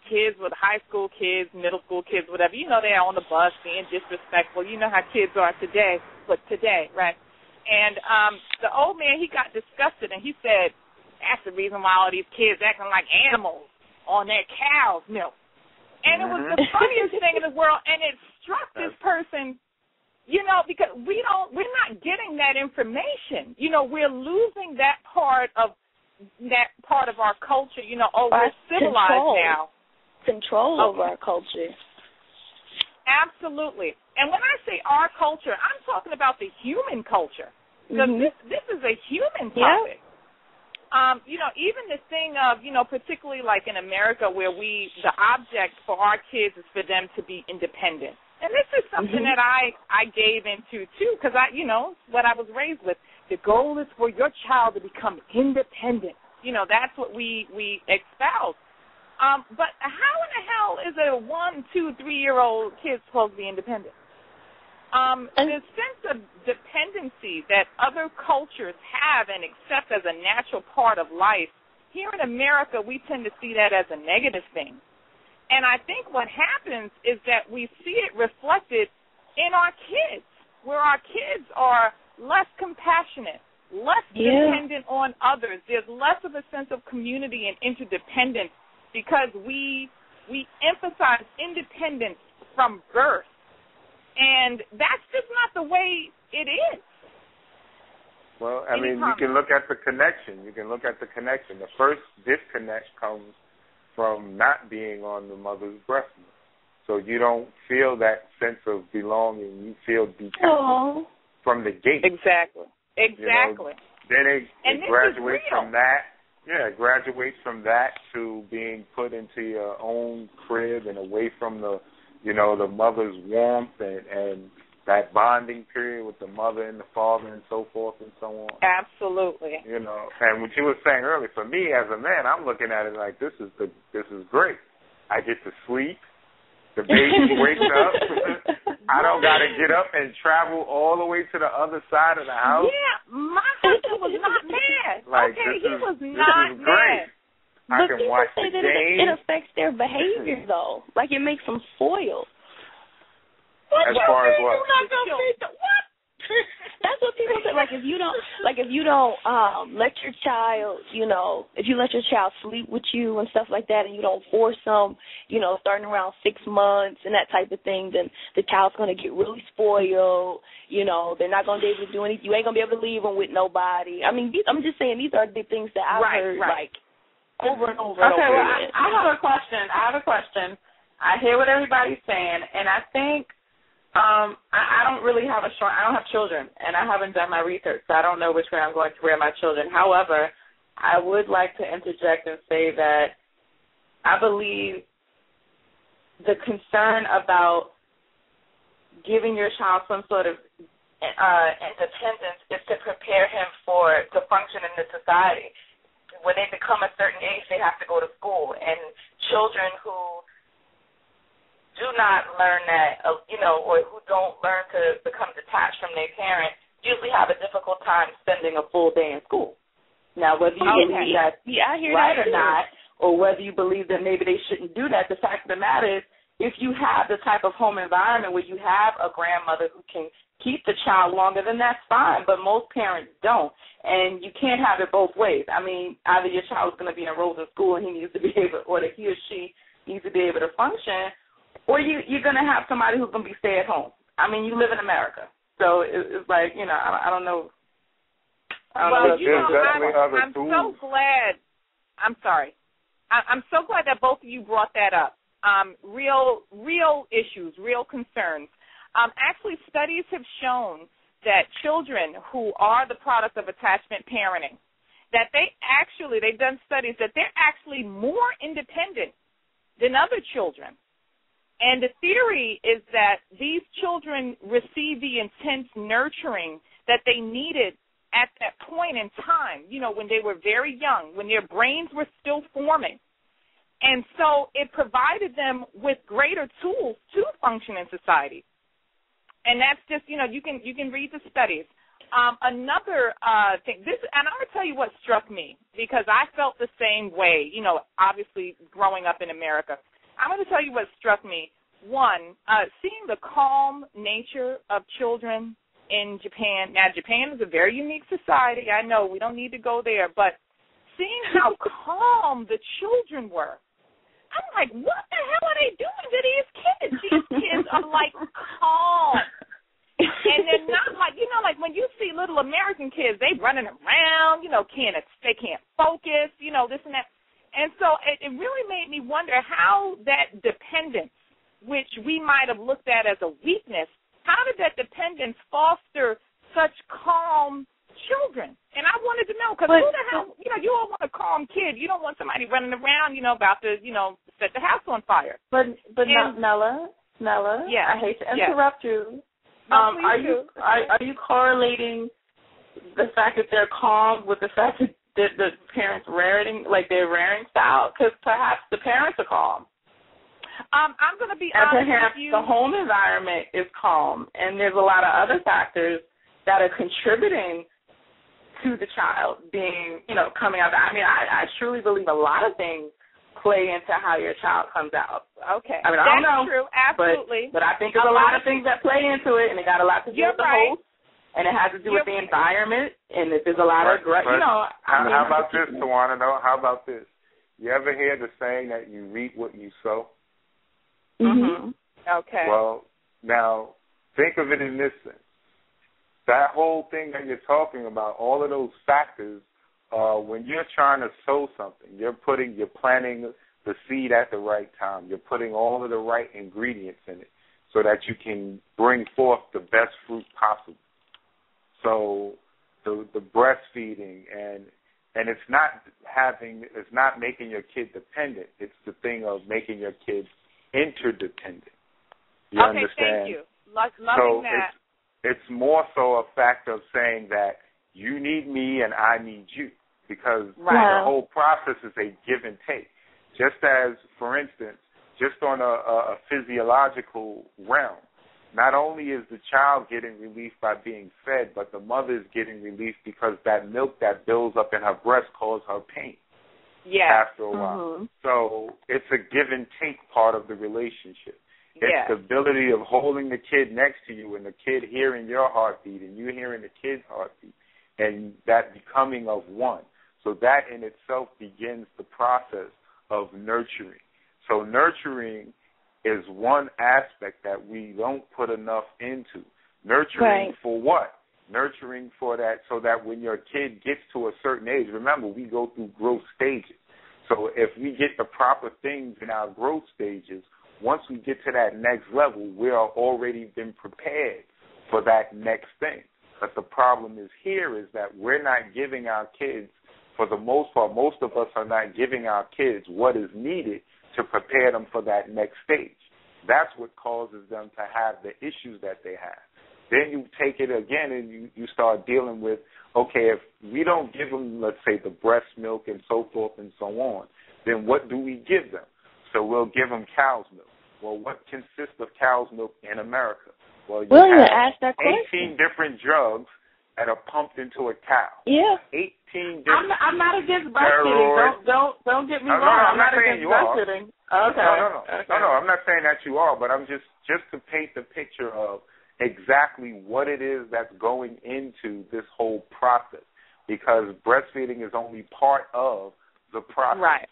kids with high school kids, middle school kids, whatever. You know, they're on the bus being disrespectful. You know how kids are today, right? And the old man, he got disgusted, and he said, that's the reason why all these kids acting like animals on their cow's milk. And it was the funniest thing in the world, and it struck this person, you know, because we're not getting that information. You know, we're losing that part of our culture. You know, we're civilized now. Control over our culture. Absolutely. And when I say our culture, I'm talking about the human culture. Because this is a human topic. Yeah. You know, even the thing of, you know, particularly like in America where the object for our kids is for them to be independent. And this is something that I gave into, too, because you know, what I was raised with. The goal is for your child to become independent. You know, that's what we espouse. But how in the hell is a 1-, 2-, 3-year-old kid supposed to be independent? The sense of dependency that other cultures have and accept as a natural part of life, here in America, we tend to see that as a negative thing. And I think what happens is that we see it reflected in our kids, where our kids are less compassionate, less dependent on others. There's less of a sense of community and interdependence because we emphasize independence from birth. And that's just not the way it is. Well, I mean, you can look at the connection. The first disconnect comes from not being on the mother's breast milk. So you don't feel that sense of belonging. You feel detached from the gate. Exactly. You know, then it graduates from that. Yeah, it graduates from that to being put into your own crib and away from the mother's warmth and that bonding period with the mother and the father and so forth and so on. Absolutely. You know, and what you were saying earlier, for me as a man, I'm looking at it like this is great. I get to sleep. The baby wakes up. I don't got to get up and travel all the way to the other side of the house. Yeah, my husband was not mad. Like, he was not this is great. mad. I can watch the game. It affects their behavior, though. Like, it makes them spoiled. What as far as what? What? That's what people say. Like if you don't let your child, you know, if you let your child sleep with you and stuff like that, and you don't force them, you know, starting around 6 months and that type of thing, then the child's gonna get really spoiled. You know, they're not gonna be able to do anything. You ain't gonna be able to leave them with nobody. I mean, I'm just saying these are the things that I've heard like over and over. Okay, well, again. I have a question. I hear what everybody's saying, and I think. I don't really have I don't have children, and I haven't done my research, so I don't know which way I'm going to rear my children. However, I would like to interject and say that I believe the concern about giving your child some sort of independence is to prepare him to function in the society. When they become a certain age, they have to go to school, and children who do not learn that, you know, or who don't learn to become detached from their parents usually have a difficult time spending a full day in school. Now, whether you believe that's right or not, or whether you believe that maybe they shouldn't do that, the fact of the matter is if you have the type of home environment where you have a grandmother who can keep the child longer, then that's fine, but most parents don't, and you can't have it both ways. I mean, either your child is going to be enrolled in school and he needs to be able, or that he or she needs to be able to function, or you're going to have somebody who's going to be stay at home. I mean, you live in America. So it's like, you know, I don't know. Well, you know, I'm so glad. I'm sorry. I'm so glad that both of you brought that up. Real issues, real concerns. Actually, studies have shown that children who are the product of attachment parenting, that they've done studies that they're actually more independent than other children. And the theory is that these children receive the intense nurturing that they needed at that point in time, you know, when they were very young, when their brains were still forming. And so it provided them with greater tools to function in society. And that's just, you know, you can read the studies. Another thing, and I'm going to tell you what struck me, because I felt the same way, you know, obviously growing up in America. I'm going to tell you what struck me. One, seeing the calm nature of children in Japan. Now, Japan is a very unique society. I know we don't need to go there, but seeing how calm the children were, I'm like, what the hell are they doing to these kids? These kids are, like, calm. And they're not like, like when you see little American kids, they running around, they can't focus, this and that. And so it really made me wonder how that dependence, which we might have looked at as a weakness, how did that dependence foster such calm children? And I wanted to know, because who the hell, you all want a calm kid. You don't want somebody running around, about to, set the house on fire. But Nella, yeah, I hate to interrupt you. No, are you correlating the fact that they're calm with the fact that the parents rearing, like their rearing style? Because perhaps the parents are calm. I'm going to be honest with you. The home environment is calm, and there's a lot of other factors that are contributing to the child being, coming out. I mean, I truly believe a lot of things play into how your child comes out. Okay. I mean, I don't know. That's true, absolutely. But I think there's a lot of things that play into it, and it got a lot to do with the host, and it has to do with the environment, and if there's a lot of, How about this, Tawana? How about this? You ever hear the saying that you reap what you sow? Mm-hmm. Okay. Well, now, think of it in this sense. That whole thing that you're talking about, all of those factors, when you're trying to sow something, you're planting the seed at the right time. You're putting all of the right ingredients in it so that you can bring forth the best fruit possible. So the breastfeeding and it's not making your kid dependent. It's the thing of making your kid interdependent. You understand? Thank you. Loving that. It's more so a fact of saying that you need me and I need you, because the whole process is a give and take. Just as, for instance, just on a physiological realm, not only is the child getting relief by being fed, but the mother is getting relief because that milk that builds up in her breast causes her pain after a while. Mm-hmm. So it's a give and take part of the relationship. It's the ability of holding the kid next to you and the kid hearing your heartbeat and you hearing the kid's heartbeat and that becoming of one. So that in itself begins the process of nurturing. So nurturing is one aspect that we don't put enough into. Nurturing for what? Nurturing for that so that when your kid gets to a certain age, remember, we go through growth stages. So if we get the proper things in our growth stages, once we get to that next level, we are already been prepared for that next thing. But the problem is here is that we're not giving our kids, for the most part, most of us are not giving our kids what is needed to prepare them for that next stage. That's what causes them to have the issues that they have. Then you take it again and you start dealing with, okay, if we don't give them, let's say, the breast milk and so forth and so on, then what do we give them? So we'll give them cow's milk. Well, what consists of cow's milk in America? Well, you have 18 different drugs that are pumped into a cow. Yeah. 18 different. I'm not against breastfeeding. Don't get me wrong. I'm not saying you are. Okay. No, I'm not saying that you are, but I'm just to paint the picture of exactly what it is that's going into this whole process, because breastfeeding is only part of the process. Right.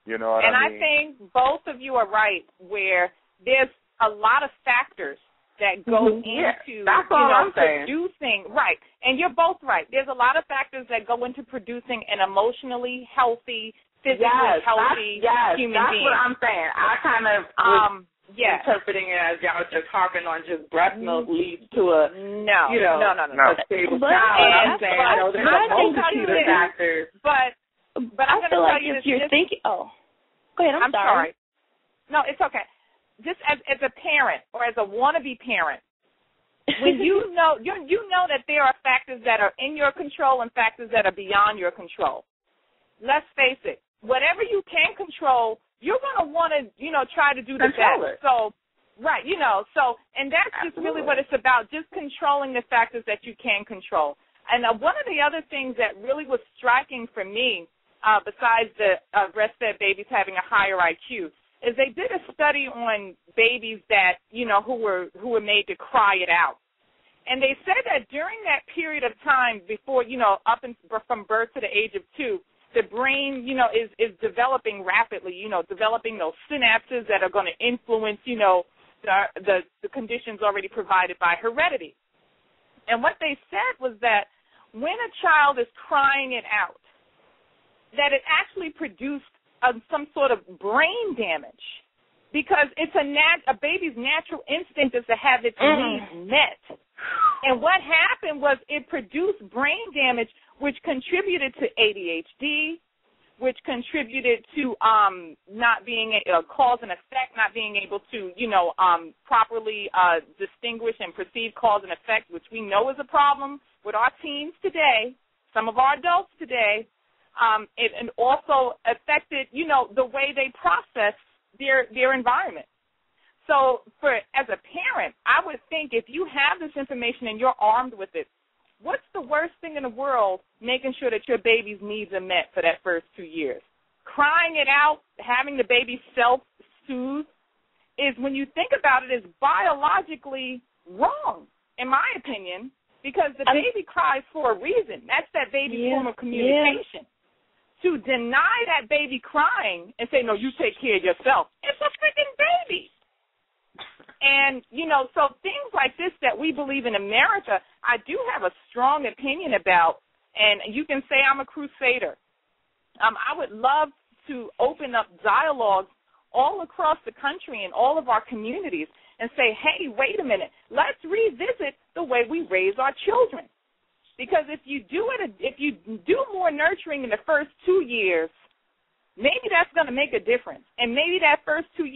You know what I mean? And I think both of you are right, where there's a lot of factors that go into producing. Right. And you're both right. There's a lot of factors that go into producing an emotionally healthy, physically healthy human being. That's what I'm saying. I kind of interpreting it as y'all just harping on just breast milk leads to a no. stable child. I'm saying there's a multitude of factors. But I'm going to tell you if you're thinking, go ahead. I'm sorry. No, it's okay. Just as a parent or as a wannabe parent, when you know that there are factors that are in your control and factors that are beyond your control. Let's face it, whatever you can control, you're going to want to, try to do the best. So, and that's just really what it's about, just controlling the factors that you can control. And one of the other things that really was striking for me, besides the breastfed babies having a higher IQ, is they did a study on babies that, who were made to cry it out. And they said that during that period of time before, from birth to the age of 2, the brain, is developing rapidly, developing those synapses that are going to influence, the conditions already provided by heredity. And what they said was that when a child is crying it out, that it actually produced some sort of brain damage, because it's a baby's natural instinct is to have its needs met. And what happened was it produced brain damage, which contributed to ADHD, which contributed to not being cause and effect, not being able to, properly distinguish and perceive cause and effect, which we know is a problem with our teens today, some of our adults today. It also affected, the way they process their environment. So as a parent, I would think if you have this information and you're armed with it, what's the worst thing in the world making sure that your baby's needs are met for that first 2 years? Crying it out, having the baby self-soothe is, when you think about it, is biologically wrong, in my opinion, because the baby cries for a reason. That's that baby's form of communication. To deny that baby crying and say, no, you take care of yourself, it's a freaking baby. And, so things like this that we believe in America, I do have a strong opinion about, and you can say I'm a crusader. I would love to open up dialogues all across the country and all of our communities and say, hey, wait a minute, let's revisit the way we raise our children. Because if you do more nurturing in the first 2 years, maybe that's going to make a difference. And maybe that first 2